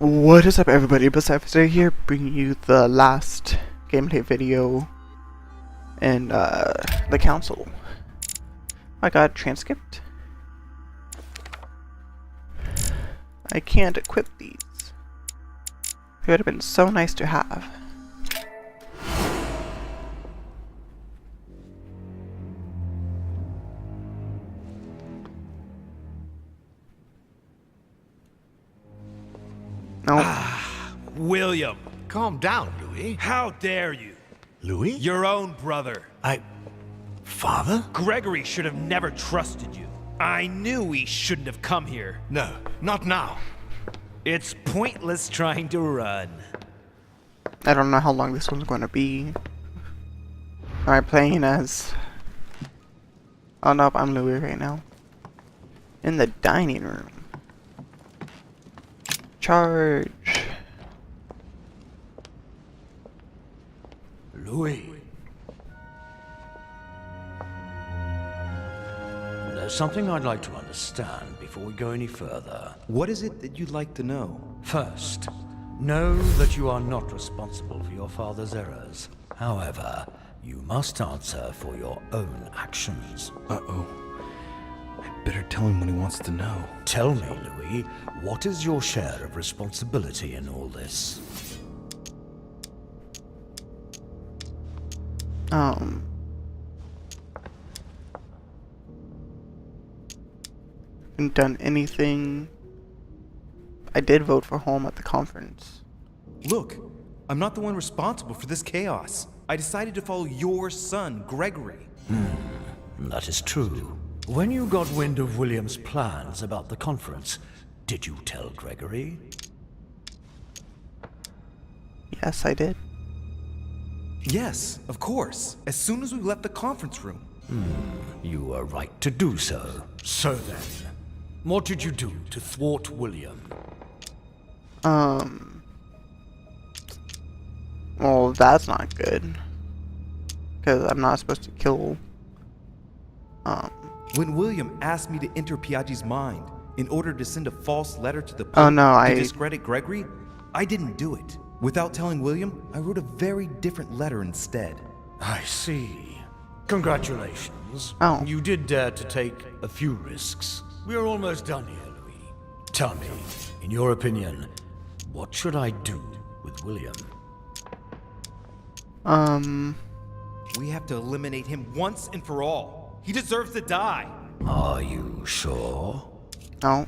What is up, everybody? Besides here, bringing you the last gameplay video in the council. I got transcript. I can't equip these. It would have been so nice to have. No. William, Calm down, Louis. how dare you? Louis? Your own brother. Father? Gregory should have never trusted you. I knew he shouldn't have come here. No, not now. It's pointless trying to run. I don't know how long this one's going to be. Alright, playing as... Oh nope, I'm Louis right now. In the dining room. Charge. Louis. There's something I'd like to understand before we go any further. What is it that you'd like to know? First, know that you are not responsible for your father's errors. However, you must answer for your own actions. Uh-oh. I'd better tell him what he wants to know. Tell me, Louis, what is your share of responsibility in all this? Haven't done anything. I did vote for home at the conference. Look, I'm not the one responsible for this chaos. I decided to follow your son, Gregory. That is true. When you got wind of William's plans about the conference, did you tell Gregory? Yes, I did. Yes, of course. As soon as we left the conference room. You were right to do so. So then, what did you do to thwart William? Well, that's not good. Because I'm not supposed to kill, When William asked me to enter Piaggi's mind in order to send a false letter to the Pope Oh, no, to discredit Gregory, I didn't do it. Without telling William, I wrote a very different letter instead. I see. Congratulations. Oh. You did dare to take a few risks. We're almost done here, Louis. Tell me, in your opinion, what should I do with William? We have to eliminate him once and for all. He deserves to die. Are you sure? No.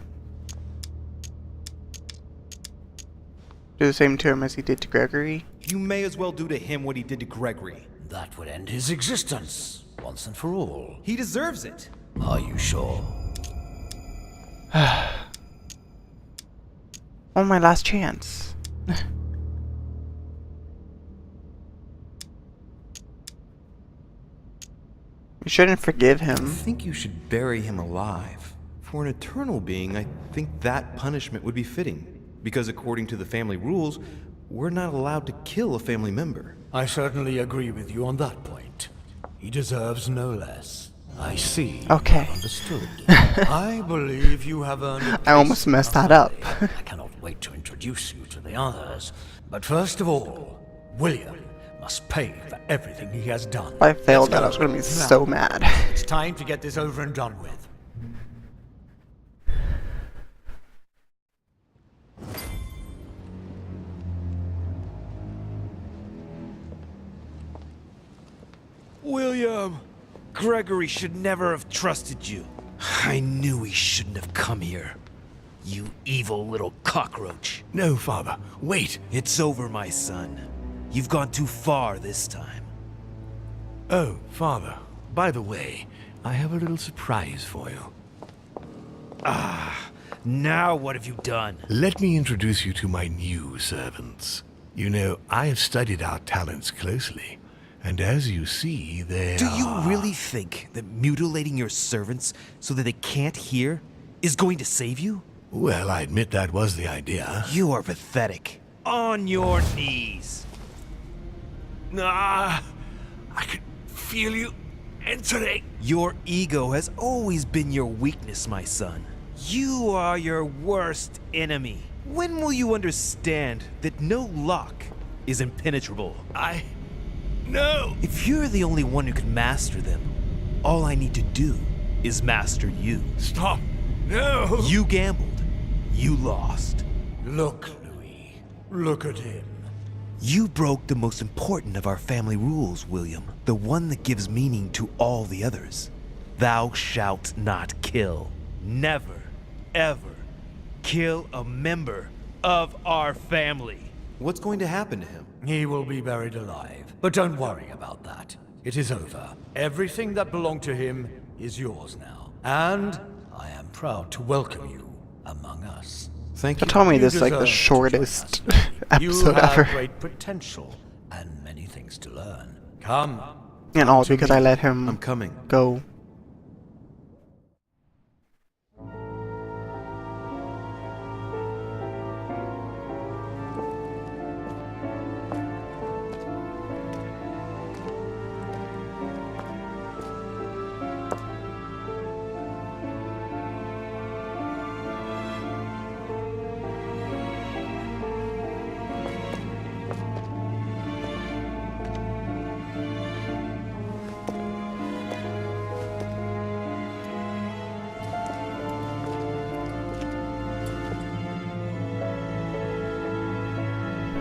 Do the same to him as he did to Gregory. You may as well do to him what he did to Gregory. That would end his existence, once and for all. He deserves it. Are you sure? Oh, my last chance. You shouldn't forgive I him. think you should bury him alive. For an eternal being, I think that punishment would be fitting. Because according to the family rules, we're not allowed to kill a family member. I certainly agree with you on that point. He deserves no less. I see. Okay. Understood. I believe you have earned a I almost place in messed our that up. family. I cannot wait to introduce you to the others. But first of all, William must pay for everything he has done. If I failed Let's that, I was go. gonna be so mad. It's time to get this over and done with. William, Gregory should never have trusted you. I knew he shouldn't have come here. You evil little cockroach. No, Father. Wait. It's over, my son. You've gone too far this time. Oh, Father. By the way, I have a little surprise for you. Now what have you done? Let me introduce you to my new servants. You know, I have studied our talents closely. And as you see, they Do you are... really think that mutilating your servants so that they can't hear is going to save you? Well, I admit that was the idea. You are pathetic. On your knees. I could feel you entering. Your ego has always been your weakness, my son. You are your worst enemy. When will you understand that no lock is impenetrable? No! If you're the only one who can master them, all I need to do is master you. Stop! No! You gambled. You lost. Look, Louis. Look at him. You broke the most important of our family rules, William. The one that gives meaning to all the others. Thou shalt not kill. Never, ever kill a member of our family. What's going to happen to him? He will be buried alive. But don't worry about that. It is over. Everything that belonged to him is yours now. And I am proud to welcome you among us. Thank They you. told me You this is like deserve the to shortest join us. episode You have ever. great potential and many things to learn. Come. And all because I let him I'm coming. go.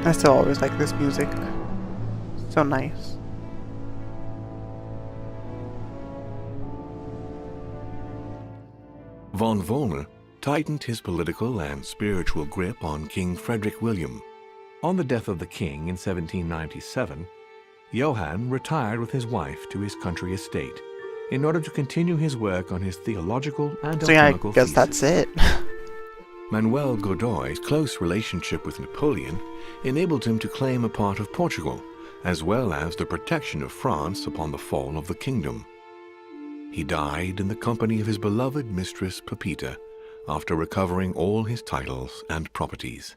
I still always like this music. So nice. Von Vollmer tightened his political and spiritual grip on King Frederick William. On the death of the king in 1797, Johann retired with his wife to his country estate in order to continue his work on his theological and So yeah, I alchemical guess thesis. that's it. Manuel Godoy's close relationship with Napoleon enabled him to claim a part of Portugal, as well as the protection of France upon the fall of the kingdom. He died in the company of his beloved mistress Pepita, after recovering all his titles and properties.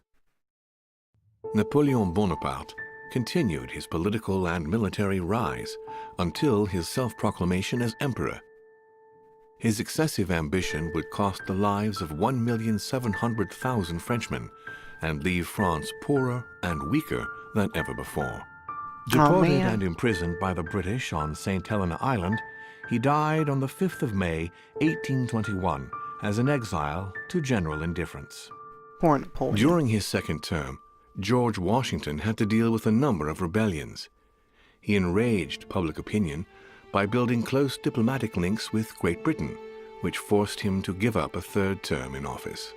Napoleon Bonaparte continued his political and military rise until his self-proclamation as emperor. His excessive ambition would cost the lives of 1,700,000 Frenchmen and leave France poorer and weaker than ever before. Deported man. and imprisoned by the British on St. Helena Island, he died on the 5th of May, 1821, as an exile to general indifference. Poor Napoleon. During his second term, George Washington had to deal with a number of rebellions. He enraged public opinion by building close diplomatic links with Great Britain, which forced him to give up a third term in office.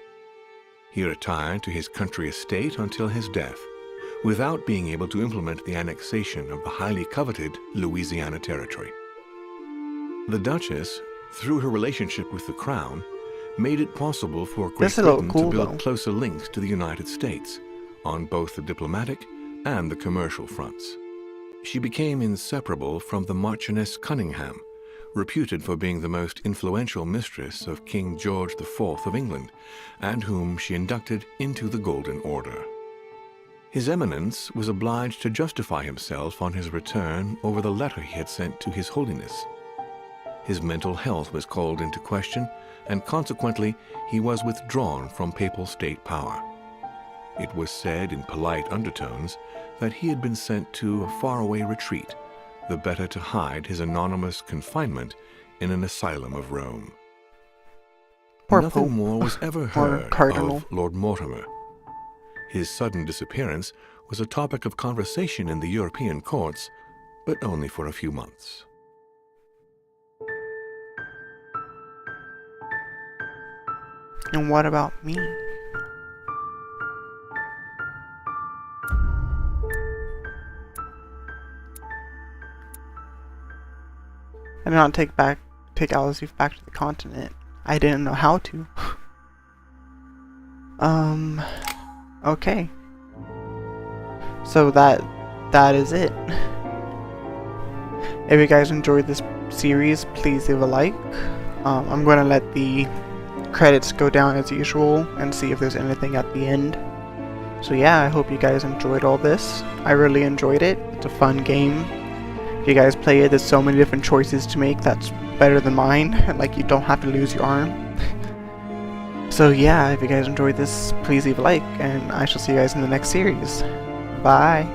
He retired to his country estate until his death, without being able to implement the annexation of the highly coveted Louisiana Territory. The Duchess, through her relationship with the Crown, made it possible for Great This is a little Britain cool, to build though. closer links to the United States on both the diplomatic and the commercial fronts. She became inseparable from the Marchioness Cunningham, reputed for being the most influential mistress of King George IV of England, and whom she inducted into the Golden Order. His Eminence was obliged to justify himself on his return over the letter he had sent to His Holiness. His mental health was called into question, and consequently he was withdrawn from papal state power. It was said in polite undertones that he had been sent to a faraway retreat, the better to hide his anonymous confinement in an asylum of Rome. Poor Nothing Pope. more was ever Or heard Cardinal. of Lord Mortimer. His sudden disappearance was a topic of conversation in the European courts, but only for a few months. And what about me? I did not take Alice back to the continent. I didn't know how to. Okay. So that is it. If you guys enjoyed this series, please leave a like. I'm gonna let the credits go down as usual and see if there's anything at the end. So yeah, I hope you guys enjoyed all this. I really enjoyed it. It's a fun game. If you guys play it, there's so many different choices to make that's better than mine. Like, you don't have to lose your arm. So yeah, if you guys enjoyed this, please leave a like, and I shall see you guys in the next series. Bye!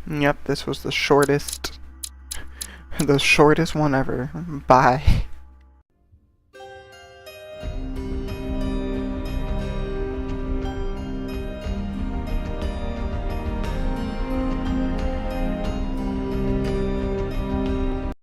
Yep, this was the shortest one ever. Bye.